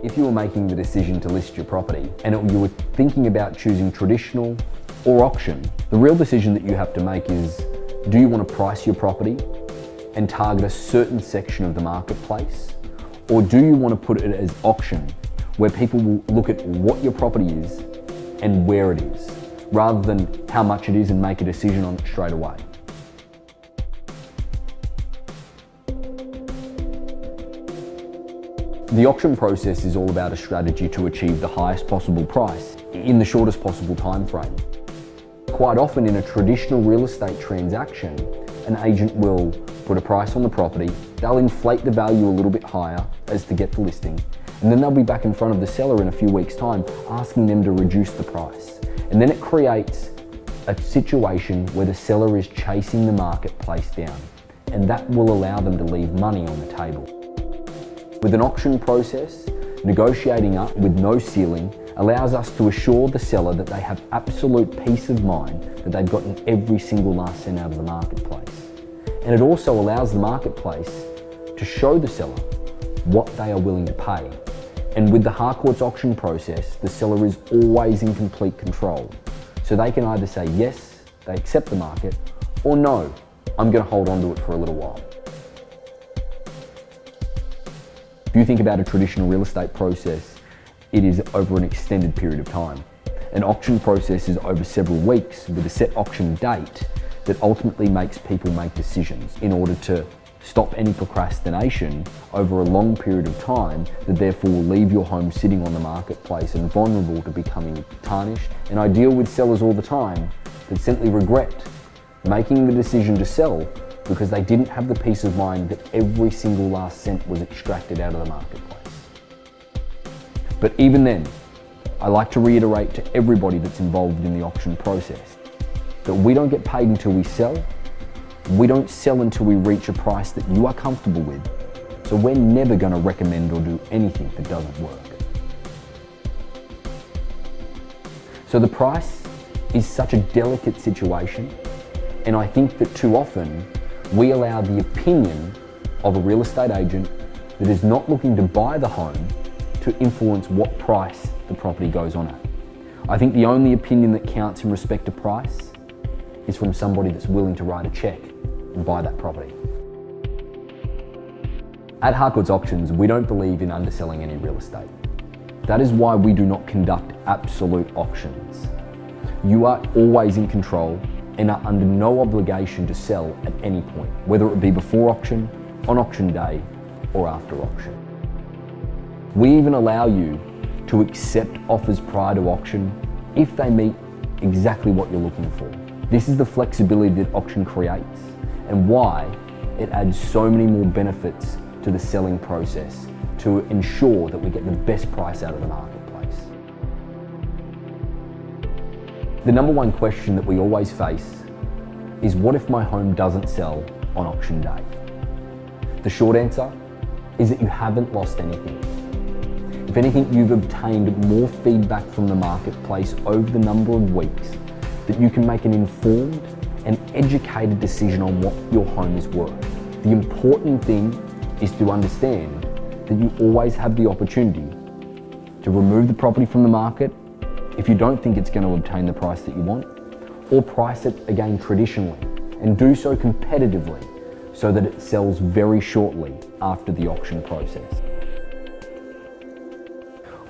If you were making the decision to list your property and you were thinking about choosing traditional or auction, the real decision that you have to make is, do you want to price your property and target a certain section of the marketplace? Or do you want to put it as auction, where people will look at what your property is and where it is, rather than how much it is and make a decision on it straight away? The auction process is all about a strategy to achieve the highest possible price in the shortest possible time frame. Quite often in a traditional real estate transaction, an agent will put a price on the property, they'll inflate the value a little bit higher as to get the listing, and then they'll be back in front of the seller in a few weeks' time asking them to reduce the price. And then it creates a situation where the seller is chasing the marketplace down, and that will allow them to leave money on the table. With an auction process, negotiating up with no ceiling allows us to assure the seller that they have absolute peace of mind that they've gotten every single last cent out of the marketplace. And it also allows the marketplace to show the seller what they are willing to pay. And with the Harcourt's auction process, the seller is always in complete control. So they can either say yes, they accept the market, or no, I'm going to hold on to it for a little while. If you think about a traditional real estate process, it is over an extended period of time. An auction process is over several weeks with a set auction date that ultimately makes people make decisions in order to stop any procrastination over a long period of time that therefore will leave your home sitting on the marketplace and vulnerable to becoming tarnished. And I deal with sellers all the time that simply regret making the decision to sell because they didn't have the peace of mind that every single last cent was extracted out of the marketplace. But even then, I like to reiterate to everybody that's involved in the auction process that we don't get paid until we sell. We don't sell until we reach a price that you are comfortable with. So we're never going to recommend or do anything that doesn't work. So the price is such a delicate situation, and I think that too often we allow the opinion of a real estate agent that is not looking to buy the home to influence what price the property goes on at. I think the only opinion that counts in respect to price is from somebody that's willing to write a check and buy that property. At Harcourt's Auctions, we don't believe in underselling any real estate. That is why we do not conduct absolute auctions. You are always in control and are under no obligation to sell at any point, whether it be before auction, on auction day, or after auction. We even allow you to accept offers prior to auction if they meet exactly what you're looking for. This is the flexibility that auction creates and why it adds so many more benefits to the selling process to ensure that we get the best price out of the marketplace. The number one question that we always face is, what if my home doesn't sell on auction day? The short answer is that you haven't lost anything. If anything, you've obtained more feedback from the marketplace over the number of weeks that you can make an informed and educated decision on what your home is worth. The important thing is to understand that you always have the opportunity to remove the property from the market if you don't think it's going to obtain the price that you want, or price it again traditionally and do so competitively so that it sells very shortly after the auction process.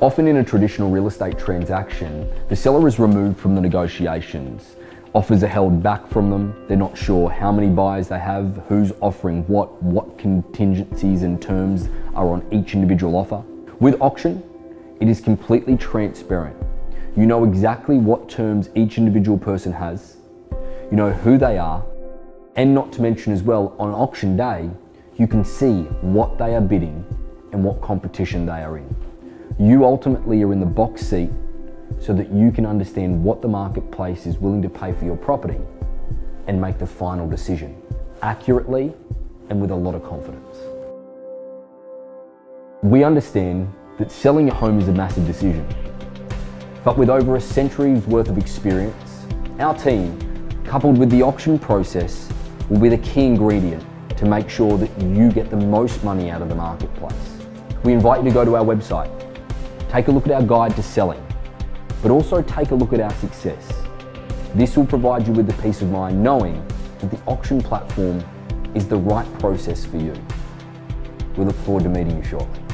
Often in a traditional real estate transaction, the seller is removed from the negotiations. Offers are held back from them. They're not sure how many buyers they have, who's offering what contingencies and terms are on each individual offer. With auction, it is completely transparent. You know exactly what terms each individual person has. You know who they are, and not to mention as well, on auction day, you can see what they are bidding and what competition they are in. You ultimately are in the box seat so that you can understand what the marketplace is willing to pay for your property and make the final decision accurately and with a lot of confidence. We understand that selling a home is a massive decision, but with over a century's worth of experience, our team, coupled with the auction process, will be the key ingredient to make sure that you get the most money out of the marketplace. We invite you to go to our website, Take a look at our guide to selling, but also take a look at our success. This will provide you with the peace of mind knowing that the auction platform is the right process for you. We look forward to meeting you shortly.